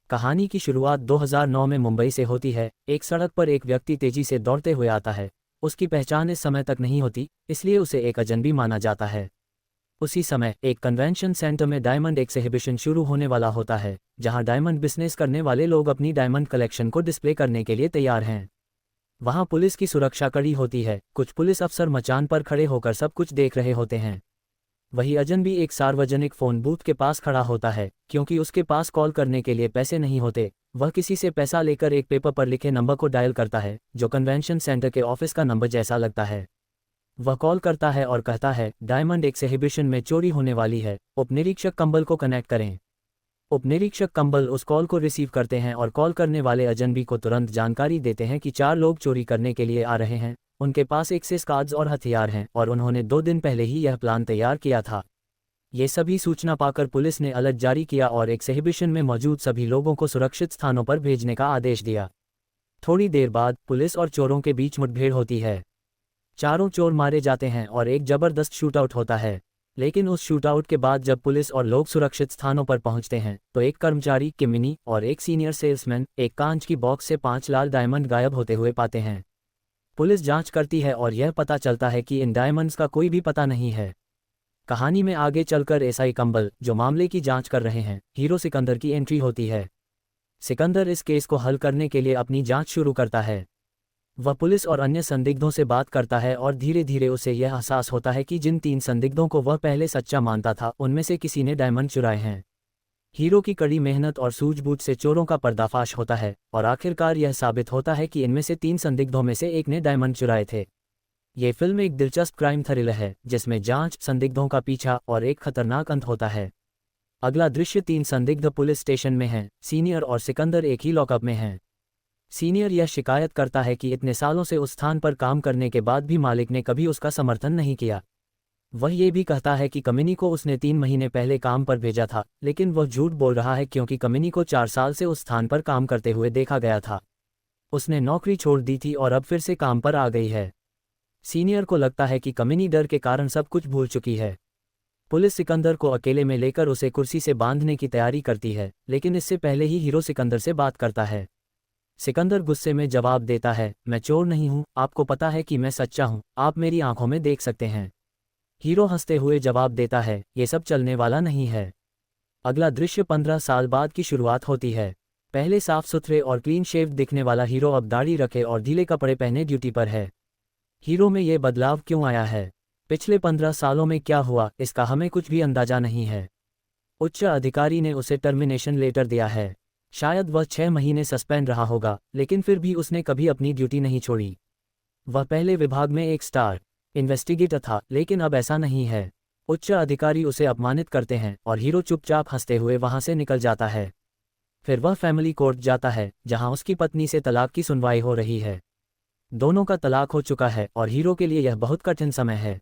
कहानी की शुरुआत 2009 में मुंबई से होती है। एक सड़क पर एक व्यक्ति तेजी से दौड़ते हुए आता है। उसकी पहचान इस समय तक नहीं होती, इसलिए उसे एक अजनबी माना जाता है। उसी समय एक कन्वेंशन सेंटर में डायमंड एक्सिबिशन शुरू होने वाला होता है, जहां डायमंड बिजनेस करने वाले लोग अपनी डायमंड कलेक्शन को डिस्प्ले करने के लिए तैयार हैं। वहां पुलिस की सुरक्षा कड़ी होती है। कुछ पुलिस अफसर मचान पर खड़े होकर सब कुछ देख रहे होते हैं। वही अजनबी एक सार्वजनिक फ़ोन बूथ के पास खड़ा होता है। क्योंकि उसके पास कॉल करने के लिए पैसे नहीं होते, वह किसी से पैसा लेकर एक पेपर पर लिखे नंबर को डायल करता है, जो कन्वेंशन सेंटर के ऑफिस का नंबर जैसा लगता है। वह कॉल करता है और कहता है, डायमंड एक्सिबिशन में चोरी होने वाली है, उपनिरीक्षक कंबल को कनेक्ट करें। उपनिरीक्षक कंबल उस कॉल को रिसीव करते हैं और कॉल करने वाले अजनबी को तुरंत जानकारी देते हैं कि 4 लोग चोरी करने के लिए आ रहे हैं। उनके पास एक्सेस कार्ड्स और हथियार हैं और उन्होंने 2 दिन पहले ही यह प्लान तैयार किया था। ये सभी सूचना पाकर पुलिस ने अलर्ट जारी किया और एक्सिबिशन में मौजूद सभी लोगों को सुरक्षित स्थानों पर भेजने का आदेश दिया। थोड़ी देर बाद पुलिस और चोरों के बीच मुठभेड़ होती है। चारों चोर मारे जाते हैं और एक जबरदस्त शूटआउट होता है। लेकिन उस शूटआउट के बाद जब पुलिस और लोग सुरक्षित स्थानों पर पहुंचते हैं, तो एक कर्मचारी किमिनी और एक सीनियर सेल्समैन एक कांच की बॉक्स से 5 लाल डायमंड गायब होते हुए पाते हैं। पुलिस जांच करती है और यह पता चलता है कि इन डायमंड्स का कोई भी पता नहीं है। कहानी में आगे चलकर एसआई कंबल, जो मामले की जांच कर रहे हैं, हीरो सिकंदर की एंट्री होती है। सिकंदर इस केस को हल करने के लिए अपनी जांच शुरू करता है। वह पुलिस और अन्य संदिग्धों से बात करता है और धीरे धीरे उसे यह एहसास होता है कि जिन 3 संदिग्धों को वह पहले सच्चा मानता था, उनमें से किसी ने डायमंड चुराए हैं। हीरो की कड़ी मेहनत और सूझबूझ से चोरों का पर्दाफाश होता है और आखिरकार यह साबित होता है कि इनमें से 3 संदिग्धों में से एक ने डायमंड चुराए थे। ये फिल्म एक दिलचस्प क्राइम थ्रिलर है, जिसमें जांच, संदिग्धों का पीछा और एक खतरनाक अंत होता है। अगला दृश्य 3 संदिग्ध पुलिस स्टेशन में हैं। सीनियर और सिकंदर एक ही लॉकअप में हैं। सीनियर यह शिकायत करता है कि इतने सालों से उस स्थान पर काम करने के बाद भी मालिक ने कभी उसका समर्थन नहीं किया। वह ये भी कहता है कि कमिनी को उसने 3 महीने पहले काम पर भेजा था, लेकिन वह झूठ बोल रहा है क्योंकि कमिनी को 4 साल से उस स्थान पर काम करते हुए देखा गया था। उसने नौकरी छोड़ दी थी और अब फिर से काम पर आ गई है। सीनियर को लगता है कि कमिनी डर के कारण सब कुछ भूल चुकी है। पुलिस सिकंदर को अकेले में लेकर उसे कुर्सी से बांधने की तैयारी करती है, लेकिन इससे पहले ही हीरो सिकंदर से बात करता है। सिकंदर गुस्से में जवाब देता है, मैं चोर नहीं हूं, आपको पता है कि मैं सच्चा हूं, आप मेरी आंखों में देख सकते हैं। हीरो हंसते हुए जवाब देता है, ये सब चलने वाला नहीं है। अगला दृश्य 15 साल बाद की शुरुआत होती है। पहले साफ सुथरे और क्लीन शेव दिखने वाला हीरो अब दाढ़ी रखे और ढीले कपड़े पहने ड्यूटी पर है। हीरो में ये बदलाव क्यों आया है? पिछले 15 सालों में क्या हुआ, इसका हमें कुछ भी अंदाजा नहीं है। उच्च अधिकारी ने उसे टर्मिनेशन लेटर दिया है। शायद वह 6 महीने सस्पेंड रहा होगा, लेकिन फिर भी उसने कभी अपनी ड्यूटी नहीं छोड़ी। वह पहले विभाग में एक स्टार इन्वेस्टिगेटर था, लेकिन अब ऐसा नहीं है। उच्च अधिकारी उसे अपमानित करते हैं और हीरो चुपचाप हंसते हुए वहां से निकल जाता है। फिर वह फैमिली कोर्ट जाता है, जहां उसकी पत्नी से तलाक की सुनवाई हो रही है। दोनों का तलाक हो चुका है और हीरो के लिए यह बहुत कठिन समय है।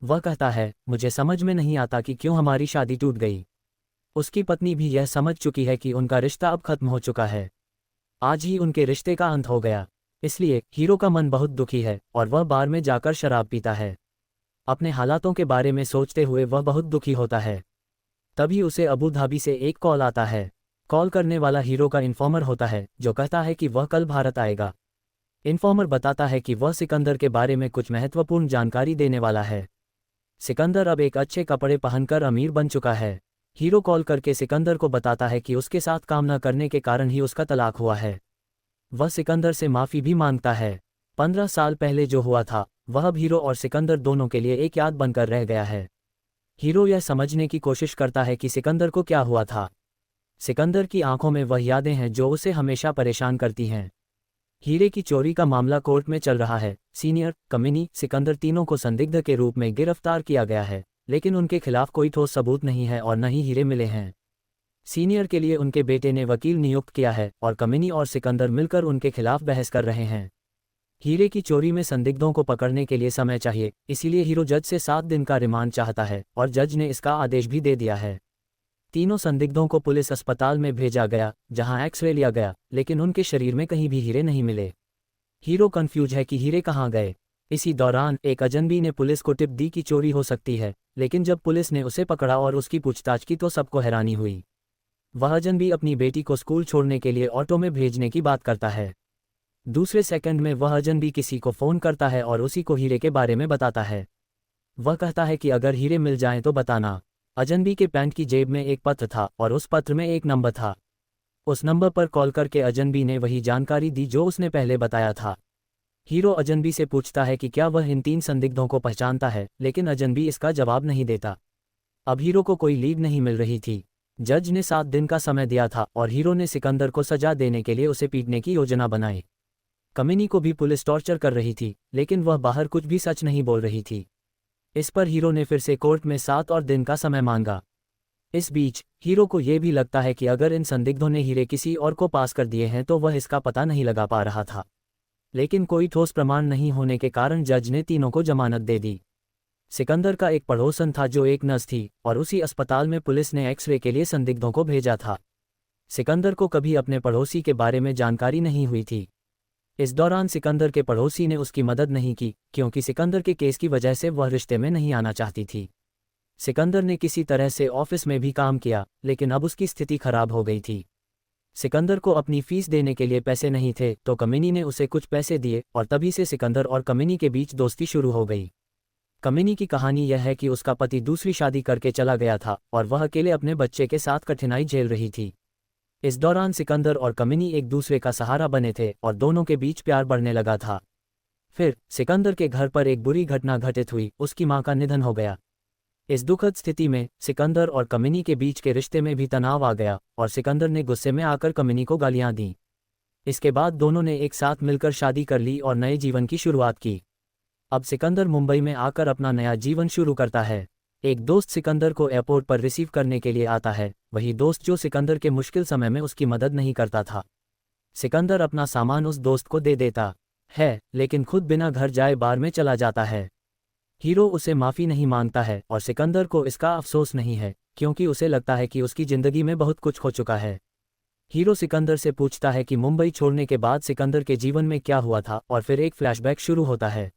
वह कहता है, मुझे समझ में नहीं आता कि क्यों हमारी शादी टूट गई। उसकी पत्नी भी यह समझ चुकी है कि उनका रिश्ता अब खत्म हो चुका है। आज ही उनके रिश्ते का अंत हो गया। इसलिए हीरो का मन बहुत दुखी है और वह बार में जाकर शराब पीता है। अपने हालातों के बारे में सोचते हुए वह बहुत दुखी होता है। तभी उसे अबू धाबी से एक कॉल आता है। कॉल करने वाला हीरो का इन्फॉर्मर होता है, जो कहता है कि वह कल भारत आएगा। इन्फॉर्मर बताता है कि वह सिकंदर के बारे में कुछ महत्वपूर्ण जानकारी देने वाला है। सिकंदर अब एक अच्छे कपड़े पहनकर अमीर बन चुका है। हीरो कॉल करके सिकंदर को बताता है कि उसके साथ काम न करने के कारण ही उसका तलाक हुआ है। वह सिकंदर से माफ़ी भी मांगता है। 15 साल पहले जो हुआ था, वह अब हीरो और सिकंदर दोनों के लिए एक याद बनकर रह गया है। हीरो यह समझने की कोशिश करता है कि सिकंदर को क्या हुआ था। सिकंदर की आंखों में वह यादें हैं जो उसे हमेशा परेशान करती हैं। हीरे की चोरी का मामला कोर्ट में चल रहा है। सीनियर, कमिनी, सिकंदर तीनों को संदिग्ध के रूप में गिरफ्तार किया गया है, लेकिन उनके खिलाफ कोई ठोस सबूत नहीं है और न ही हीरे मिले हैं। सीनियर के लिए उनके बेटे ने वकील नियुक्त किया है और कमिनी और सिकंदर मिलकर उनके खिलाफ बहस कर रहे हैं। हीरे की चोरी में संदिग्धों को पकड़ने के लिए समय चाहिए, इसीलिए हीरो जज से 7 दिन का रिमांड चाहता है और जज ने इसका आदेश भी दे दिया है। तीनों संदिग्धों को पुलिस अस्पताल में भेजा गया, जहां एक्सरे लिया गया, लेकिन उनके शरीर में कहीं भी हीरे नहीं मिले। हीरो कंफ्यूज है कि हीरे कहाँ गए। इसी दौरान एक अजनबी ने पुलिस को टिप दी कि चोरी हो सकती है, लेकिन जब पुलिस ने उसे पकड़ा और उसकी पूछताछ की तो सबको हैरानी हुई। वह अजनबी अपनी बेटी को स्कूल छोड़ने के लिए ऑटो में भेजने की बात करता है। दूसरे सेकंड में वह अजनबी किसी को फ़ोन करता है और उसी को हीरे के बारे में बताता है। वह कहता है कि अगर हीरे मिल जाएं तो बताना। अजनबी के पैंट की जेब में एक पत्र था और उस पत्र में एक नंबर था। उस नंबर पर कॉल करके अजनबी ने वही जानकारी दी जो उसने पहले बताया था। हीरो अजनबी से पूछता है कि क्या वह इन 3 संदिग्धों को पहचानता है, लेकिन अजनबी इसका जवाब नहीं देता। अब हीरो को कोई लीड नहीं मिल रही थी। जज ने 7 दिन का समय दिया था और हीरो ने सिकंदर को सजा देने के लिए उसे पीटने की योजना बनाई। कमिनी को भी पुलिस टॉर्चर कर रही थी, लेकिन वह बाहर कुछ भी सच नहीं बोल रही थी। इस पर हीरो ने फिर से कोर्ट में 7 और दिन का समय मांगा। इस बीच हीरो को यह भी लगता है कि अगर इन संदिग्धों ने हीरे किसी और को पास कर दिए हैं तो वह इसका पता नहीं लगा पा रहा था। लेकिन कोई ठोस प्रमाण नहीं होने के कारण जज ने तीनों को जमानत दे दी। सिकंदर का एक पड़ोसन था जो एक नर्स थी और उसी अस्पताल में पुलिस ने एक्सरे के लिए संदिग्धों को भेजा था। सिकंदर को कभी अपने पड़ोसी के बारे में जानकारी नहीं हुई थी। इस दौरान सिकंदर के पड़ोसी ने उसकी मदद नहीं की, क्योंकि सिकंदर के केस की वजह से वह रिश्ते में नहीं आना चाहती थी। सिकंदर ने किसी तरह से ऑफिस में भी काम किया, लेकिन अब उसकी स्थिति खराब हो गई थी। सिकंदर को अपनी फीस देने के लिए पैसे नहीं थे, तो कमिनी ने उसे कुछ पैसे दिए और तभी से सिकंदर और कमिनी के बीच दोस्ती शुरू हो गई। कमिनी की कहानी यह है कि उसका पति दूसरी शादी करके चला गया था और वह अकेले अपने बच्चे के साथ कठिनाई झेल रही थी। इस दौरान सिकंदर और कमिनी एक दूसरे का सहारा बने थे और दोनों के बीच प्यार बढ़ने लगा था। फिर सिकंदर के घर पर एक बुरी घटना घटित हुई, उसकी मां का निधन हो गया। इस दुखद स्थिति में सिकंदर और कमिनी के बीच के रिश्ते में भी तनाव आ गया और सिकंदर ने गुस्से में आकर कमिनी को गालियां दी। इसके बाद दोनों ने एक साथ मिलकर शादी कर ली और नए जीवन की शुरुआत की। अब सिकंदर मुंबई में आकर अपना नया जीवन शुरू करता है। एक दोस्त सिकंदर को एयरपोर्ट पर रिसीव करने के लिए आता है, वही दोस्त जो सिकंदर के मुश्किल समय में उसकी मदद नहीं करता था। सिकंदर अपना सामान उस दोस्त को दे देता है, लेकिन खुद बिना घर जाए बार में चला जाता है। हीरो उसे माफ़ी नहीं मांगता है और सिकंदर को इसका अफसोस नहीं है, क्योंकि उसे लगता है कि उसकी ज़िंदगी में बहुत कुछ हो चुका है। हीरो सिकंदर से पूछता है कि मुंबई छोड़ने के बाद सिकंदर के जीवन में क्या हुआ था और फिर एक फ्लैशबैक शुरू होता है।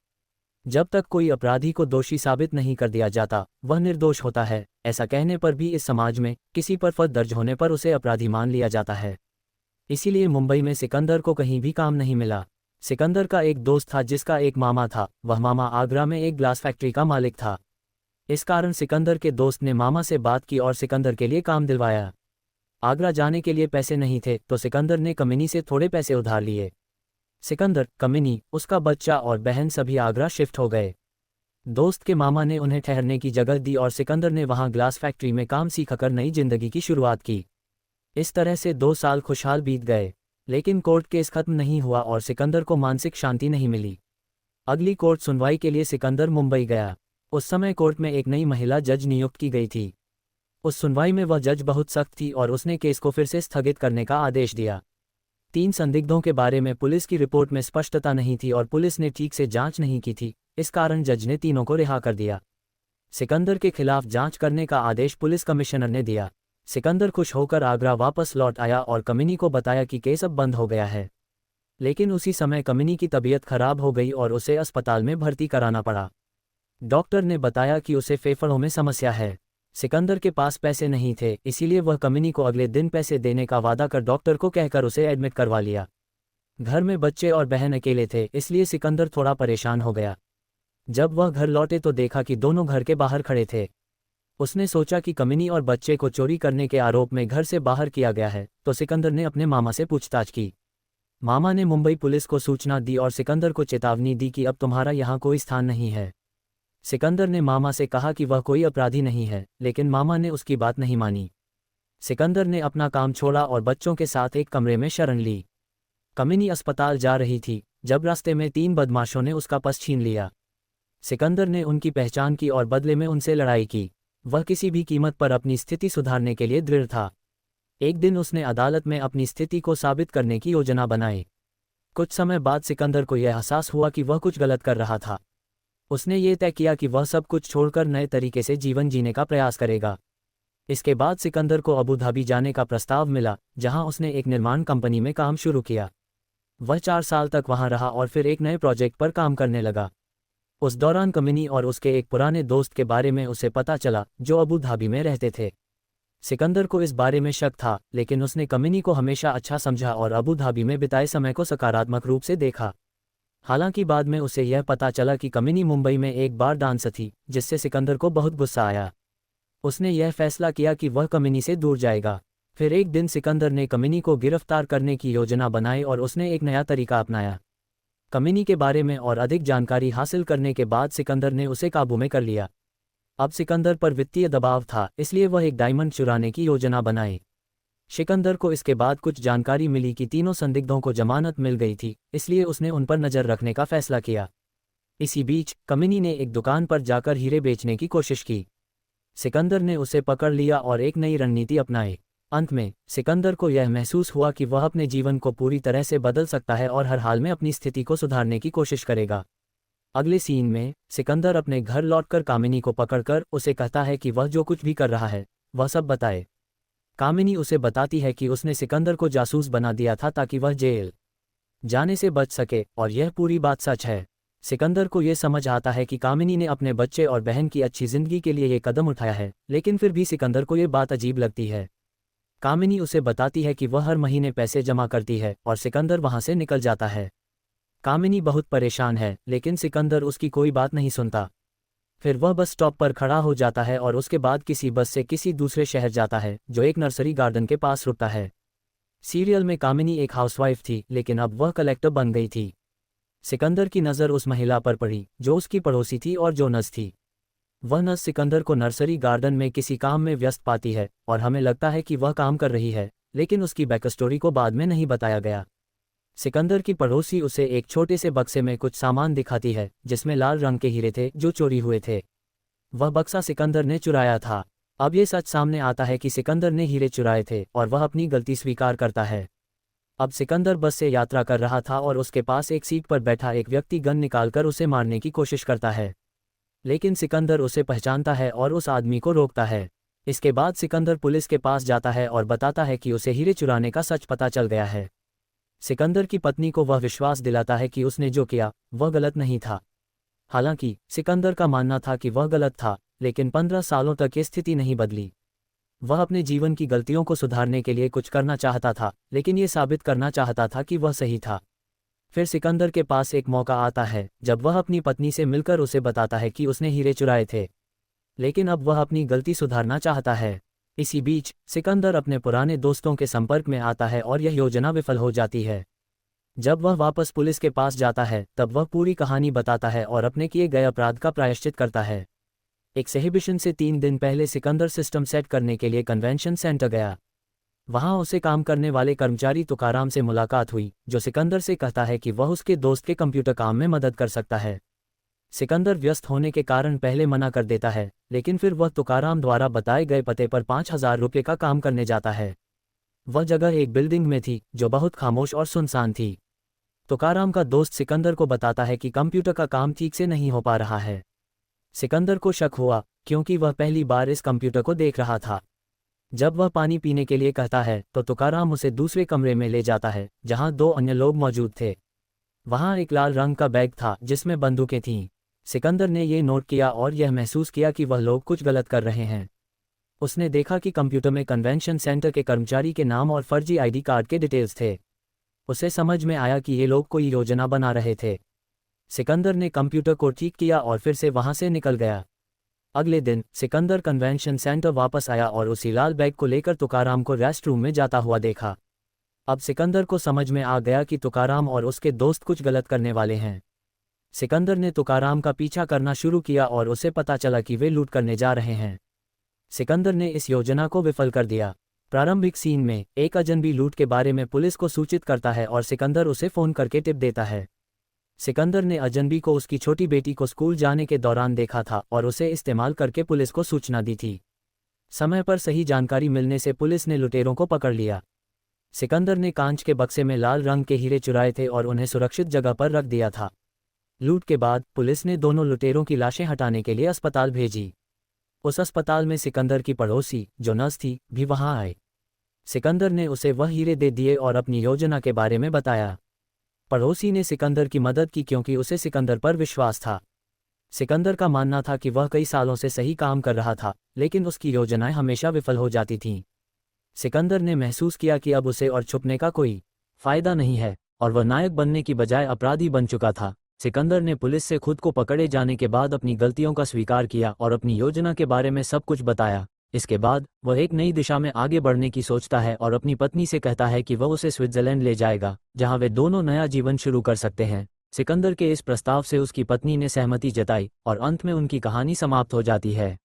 जब तक कोई अपराधी को दोषी साबित नहीं कर दिया जाता, वह निर्दोष होता है। ऐसा कहने पर भी इस समाज में किसी पर फर्ज दर्ज होने पर उसे अपराधी मान लिया जाता है। इसीलिए मुंबई में सिकंदर को कहीं भी काम नहीं मिला। सिकंदर का एक दोस्त था जिसका एक मामा था, वह मामा आगरा में एक ग्लास फैक्ट्री का मालिक था। इस कारण सिकंदर के दोस्त ने मामा से बात की और सिकंदर के लिए काम दिलवाया। आगरा जाने के लिए पैसे नहीं थे तो सिकंदर ने कमिनी से थोड़े पैसे उधार लिए। सिकंदर, कमिनी, उसका बच्चा और बहन सभी आगरा शिफ्ट हो गए। दोस्त के मामा ने उन्हें ठहरने की जगह दी और सिकंदर ने वहां ग्लास फैक्ट्री में काम सीखकर नई जिंदगी की शुरुआत की। इस तरह से 2 साल खुशहाल बीत गए, लेकिन कोर्ट केस खत्म नहीं हुआ और सिकंदर को मानसिक शांति नहीं मिली। अगली कोर्ट सुनवाई के लिए सिकंदर मुंबई गया। उस समय कोर्ट में एक नई महिला जज नियुक्त की गई थी। उस सुनवाई में वह जज बहुत सख्त थी और उसने केस को फिर से स्थगित करने का आदेश दिया। 3 संदिग्धों के बारे में पुलिस की रिपोर्ट में स्पष्टता नहीं थी और पुलिस ने ठीक से जांच नहीं की थी, इस कारण जज ने तीनों को रिहा कर दिया। सिकंदर के खिलाफ जांच करने का आदेश पुलिस कमिश्नर ने दिया। सिकंदर खुश होकर आगरा वापस लौट आया और कमिनी को बताया कि केस अब बंद हो गया है। लेकिन उसी समय कमिनी की तबीयत खराब हो गई और उसे अस्पताल में भर्ती कराना पड़ा। डॉक्टर ने बताया कि उसे फेफड़ों में समस्या है। सिकंदर के पास पैसे नहीं थे, इसीलिए वह कमिनी को अगले दिन पैसे देने का वादा कर डॉक्टर को कहकर उसे एडमिट करवा लिया। घर में बच्चे और बहन अकेले थे, इसलिए सिकंदर थोड़ा परेशान हो गया। जब वह घर लौटे तो देखा कि दोनों घर के बाहर खड़े थे। उसने सोचा कि कमिनी और बच्चे को चोरी करने के आरोप में घर से बाहर किया गया है, तो सिकंदर ने अपने मामा से पूछताछ की। मामा ने मुंबई पुलिस को सूचना दी और सिकंदर को चेतावनी दी कि अब तुम्हारा यहाँ कोई स्थान नहीं है। सिकंदर ने मामा से कहा कि वह कोई अपराधी नहीं है, लेकिन मामा ने उसकी बात नहीं मानी। सिकंदर ने अपना काम छोड़ा और बच्चों के साथ एक कमरे में शरण ली। कमिनी अस्पताल जा रही थी जब रास्ते में 3 बदमाशों ने उसका पर्स छीन लिया। सिकंदर ने उनकी पहचान की और बदले में उनसे लड़ाई की। वह किसी भी कीमत पर अपनी स्थिति सुधारने के लिए दृढ़ था। एक दिन उसने अदालत में अपनी स्थिति को साबित करने की योजना बनाई। कुछ समय बाद सिकंदर को यह एहसास हुआ कि वह कुछ गलत कर रहा था। उसने ये तय किया कि वह सब कुछ छोड़कर नए तरीके से जीवन जीने का प्रयास करेगा। इसके बाद सिकंदर को अबू धाबी जाने का प्रस्ताव मिला, जहां उसने एक निर्माण कंपनी में काम शुरू किया। वह 4 साल तक वहां रहा और फिर एक नए प्रोजेक्ट पर काम करने लगा। उस दौरान कमिनी और उसके एक पुराने दोस्त के बारे में उसे पता चला, जो अबू धाबी में रहते थे। सिकंदर को इस बारे में शक था, लेकिन उसने कमिनी को हमेशा अच्छा समझा और अबू धाबी में बिताए समय को सकारात्मक रूप से देखा। हालांकि बाद में उसे यह पता चला कि कमिनी मुंबई में एक बार डांस थी, जिससे सिकंदर को बहुत गुस्सा आया। उसने यह फैसला किया कि वह कमिनी से दूर जाएगा। फिर एक दिन सिकंदर ने कमिनी को गिरफ्तार करने की योजना बनाई और उसने एक नया तरीका अपनाया। कमिनी के बारे में और अधिक जानकारी हासिल करने के बाद सिकंदर ने उसे काबू में कर लिया। अब सिकंदर पर वित्तीय दबाव था, इसलिए वह एक डायमंड चुराने की योजना बनाई। सिकंदर को इसके बाद कुछ जानकारी मिली कि तीनों संदिग्धों को जमानत मिल गई थी, इसलिए उसने उन पर नज़र रखने का फैसला किया। इसी बीच कमिनी ने एक दुकान पर जाकर हीरे बेचने की कोशिश की। सिकंदर ने उसे पकड़ लिया और एक नई रणनीति अपनाई। अंत में सिकंदर को यह महसूस हुआ कि वह अपने जीवन को पूरी तरह से बदल सकता है और हर हाल में अपनी स्थिति को सुधारने की कोशिश करेगा। अगले सीन में सिकंदर अपने घर लौटकर कामिनी को पकड़कर उसे कहता है कि वह जो कुछ भी कर रहा है वह सब बताए। कामिनी उसे बताती है कि उसने सिकंदर को जासूस बना दिया था ताकि वह जेल जाने से बच सके, और यह पूरी बात सच है। सिकंदर को यह समझ आता है कि कामिनी ने अपने बच्चे और बहन की अच्छी जिंदगी के लिए ये कदम उठाया है, लेकिन फिर भी सिकंदर को यह बात अजीब लगती है। कामिनी उसे बताती है कि वह हर महीने पैसे जमा करती है और सिकंदर वहां से निकल जाता है। कामिनी बहुत परेशान है, लेकिन सिकंदर उसकी कोई बात नहीं सुनता। फिर वह बस स्टॉप पर खड़ा हो जाता है और उसके बाद किसी बस से किसी दूसरे शहर जाता है जो एक नर्सरी गार्डन के पास रुकता है। सीरियल में कामिनी एक हाउसवाइफ थी, लेकिन अब वह कलेक्टर बन गई थी। सिकंदर की नज़र उस महिला पर पड़ी जो उसकी पड़ोसी थी और जो नर्स थी। वह नर्स सिकंदर को नर्सरी गार्डन में किसी काम में व्यस्त पाती है और हमें लगता है कि वह काम कर रही है, लेकिन उसकी बैकस्टोरी को बाद में नहीं बताया गया। सिकंदर की पड़ोसी उसे एक छोटे से बक्से में कुछ सामान दिखाती है जिसमें लाल रंग के हीरे थे जो चोरी हुए थे। वह बक्सा सिकंदर ने चुराया था। अब ये सच सामने आता है कि सिकंदर ने हीरे चुराए थे और वह अपनी गलती स्वीकार करता है। अब सिकंदर बस से यात्रा कर रहा था और उसके पास एक सीट पर बैठा एक व्यक्ति गन निकालकर उसे मारने की कोशिश करता है, लेकिन सिकंदर उसे पहचानता है और उस आदमी को रोकता है। इसके बाद सिकंदर पुलिस के पास जाता है और बताता है कि उसे हीरे चुराने का सच पता चल गया है। सिकंदर की पत्नी को वह विश्वास दिलाता है कि उसने जो किया वह गलत नहीं था। हालांकि सिकंदर का मानना था कि वह गलत था, लेकिन 15 सालों तक ये स्थिति नहीं बदली। वह अपने जीवन की गलतियों को सुधारने के लिए कुछ करना चाहता था, लेकिन ये साबित करना चाहता था कि वह सही था। फिर सिकंदर के पास एक मौका आता है जब वह अपनी पत्नी से मिलकर उसे बताता है कि उसने हीरे चुराए थे, लेकिन अब वह अपनी गलती सुधारना चाहता है। इसी बीच सिकंदर अपने पुराने दोस्तों के संपर्क में आता है और यह योजना विफल हो जाती है। जब वह वापस पुलिस के पास जाता है तब वह पूरी कहानी बताता है और अपने किए गए अपराध का प्रायश्चित करता है। एक सेलिब्रेशन से 3 दिन पहले सिकंदर सिस्टम सेट करने के लिए कन्वेंशन सेंटर गया। वहां उसे काम करने वाले कर्मचारी तुकाराम से मुलाकात हुई, जो सिकंदर से कहता है कि वह उसके दोस्त के कंप्यूटर काम में मदद कर सकता है। सिकंदर व्यस्त होने के कारण पहले मना कर देता है, लेकिन फिर वह तुकाराम द्वारा बताए गए पते पर 5,000 रुपये का काम करने जाता है। वह जगह एक बिल्डिंग में थी जो बहुत खामोश और सुनसान थी। तुकाराम का दोस्त सिकंदर को बताता है कि कंप्यूटर का काम ठीक से नहीं हो पा रहा है। सिकंदर को शक हुआ क्योंकि वह पहली बार इस कंप्यूटर को देख रहा था। जब वह पानी पीने के लिए कहता है तो तुकाराम उसे दूसरे कमरे में ले जाता है जहां 2 अन्य लोग मौजूद थे। वहां एक लाल रंग का बैग था जिसमें बंदूकें थीं। सिकंदर ने ये नोट किया और यह महसूस किया कि वह लोग कुछ गलत कर रहे हैं। उसने देखा कि कंप्यूटर में कन्वेंशन सेंटर के कर्मचारी के नाम और फर्जी आईडी कार्ड के डिटेल्स थे। उसे समझ में आया कि ये लोग कोई योजना बना रहे थे। सिकंदर ने कंप्यूटर को ठीक किया और फिर से वहां से निकल गया। अगले दिन सिकंदर कन्वेंशन सेंटर वापस आया और उसी लाल बैग को लेकर तुकाराम को रेस्ट रूम में जाता हुआ देखा। अब सिकंदर को समझ में आ गया कि तुकाराम और उसके दोस्त कुछ गलत करने वाले हैं। सिकंदर ने तुकाराम का पीछा करना शुरू किया और उसे पता चला कि वे लूट करने जा रहे हैं। सिकंदर ने इस योजना को विफल कर दिया। प्रारंभिक सीन में एक अजनबी लूट के बारे में पुलिस को सूचित करता है और सिकंदर उसे फ़ोन करके टिप देता है। सिकंदर ने अजनबी को उसकी छोटी बेटी को स्कूल जाने के दौरान देखा था और उसे इस्तेमाल करके पुलिस को सूचना दी थी। समय पर सही जानकारी मिलने से पुलिस ने लुटेरों को पकड़ लिया। सिकंदर ने कांच के बक्से में लाल रंग के हीरे चुराए थे और उन्हें सुरक्षित जगह पर रख दिया था। लूट के बाद पुलिस ने दोनों लुटेरों की लाशें हटाने के लिए अस्पताल भेजी। उस अस्पताल में सिकंदर की पड़ोसी, जो नर्स थी, भी वहां आई। सिकंदर ने उसे वह हीरे दे दिए और अपनी योजना के बारे में बताया। पड़ोसी ने सिकंदर की मदद की क्योंकि उसे सिकंदर पर विश्वास था। सिकंदर का मानना था कि वह कई सालों से सही काम कर रहा था, लेकिन उसकी योजनाएं हमेशा विफल हो जाती थीं। सिकंदर ने महसूस किया कि अब उसे और छुपने का कोई फायदा नहीं है, और वह नायक बनने की बजाय अपराधी बन चुका था। सिकंदर ने पुलिस से खुद को पकड़े जाने के बाद अपनी गलतियों का स्वीकार किया और अपनी योजना के बारे में सब कुछ बताया। इसके बाद वह एक नई दिशा में आगे बढ़ने की सोचता है और अपनी पत्नी से कहता है कि वह उसे स्विट्जरलैंड ले जाएगा, जहां वे दोनों नया जीवन शुरू कर सकते हैं। सिकंदर के इस प्रस्ताव से उसकी पत्नी ने सहमति जताई और अंत में उनकी कहानी समाप्त हो जाती है।